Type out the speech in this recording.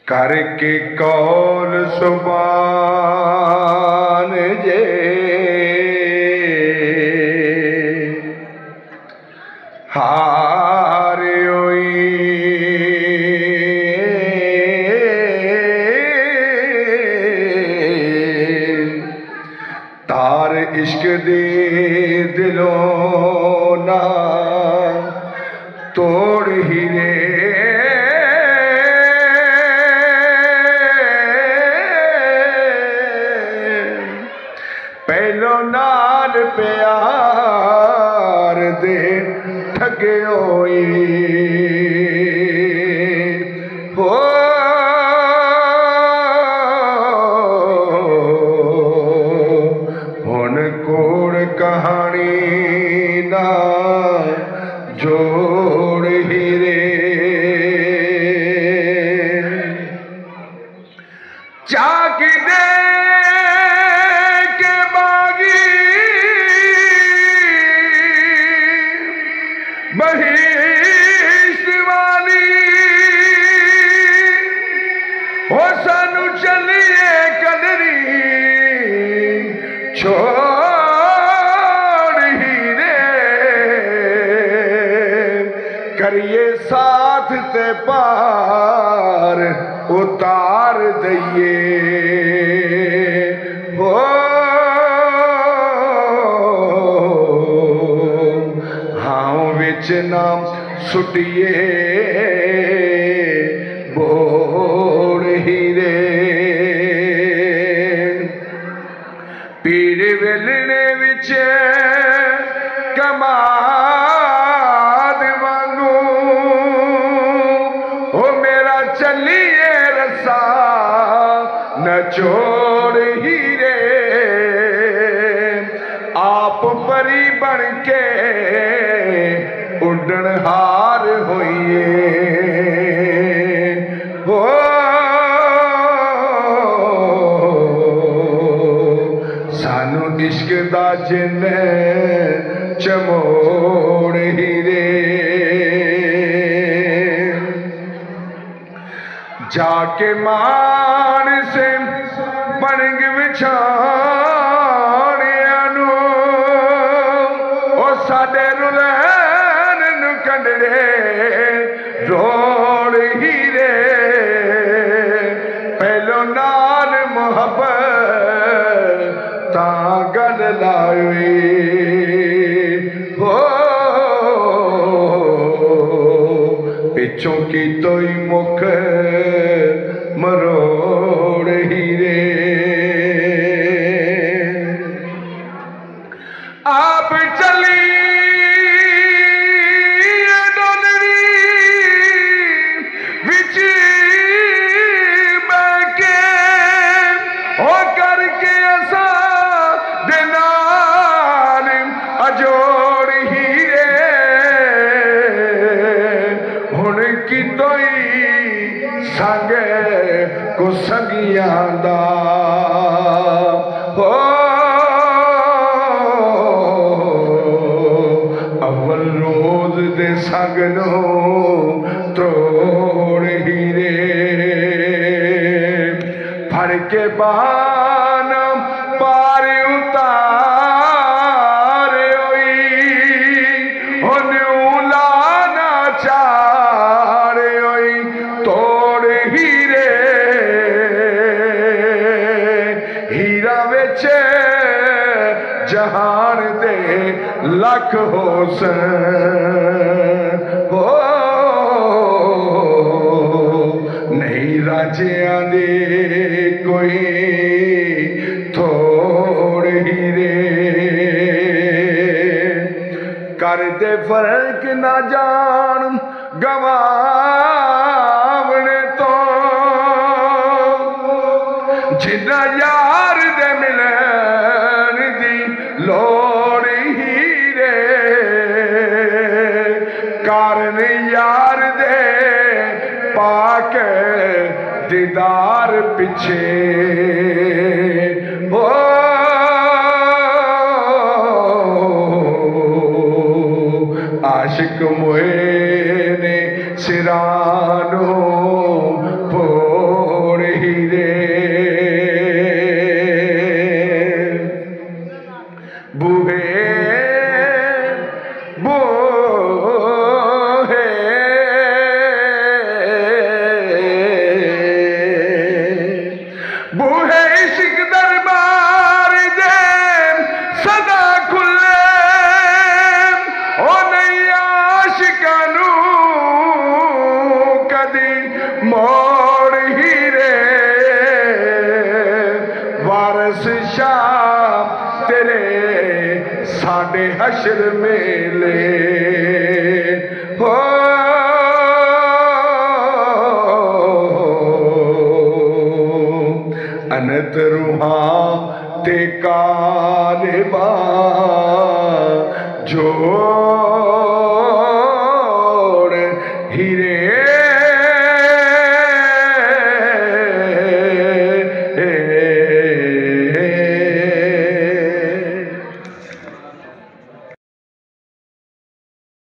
करके कौल सुबान जे हार तार इश्क दे दिलों ना तोड़ ही रे पहलो नाल प्यार दे ठगे होई हो हुन कोड़ कहानी ना जोड़ ही रे जाकी दे बहिश्त वाली हो सानू चलिए कदरी छोड़ ही रे करिए साथ ते पार उतार दइए हो नाम सुटिए बोड़ ही रे पीर वेलने विच कमाद वांगू हो मेरा चलिए रसा न छोड़ ही रे आप परी बन के उड़न हार होइए हो सानू इश्क दा जिन चमोड़ ही रे जाके मान से बनग विछाणियां ओ साडे रुले रोड़ ही रे पहलो नाल मोहब्बत गल लाई हो पिछों की तोई मुख मरोड़ ही रे आप चली जोड़ ही रे हुण की तोई संग को संगियां दा हो अव्वल रोज दे संग नो तोड़ ही रे फड़ के बान पार उतार तोड़ ही रे हीरा विच जहान दे लख होसन हो नहीं राजियां दे कोई थोड़ ही रे कर दे फर्क ना जान गवावने तो जिन्ना यार दे मिलन दी लो मोड़ हीरे कारण यार दे पाक दीदार पिछे हो आशिक मोए ने सिरानो फोड़ हीरे बूहे बूहे बूहे इश्क दरबार दे सदा खुले ओ नहीं आशिकानू कदी मोड़ हीरे वारस शाह तेरे साडे हशर मेले हो अनत रूहां ते कालिबा जो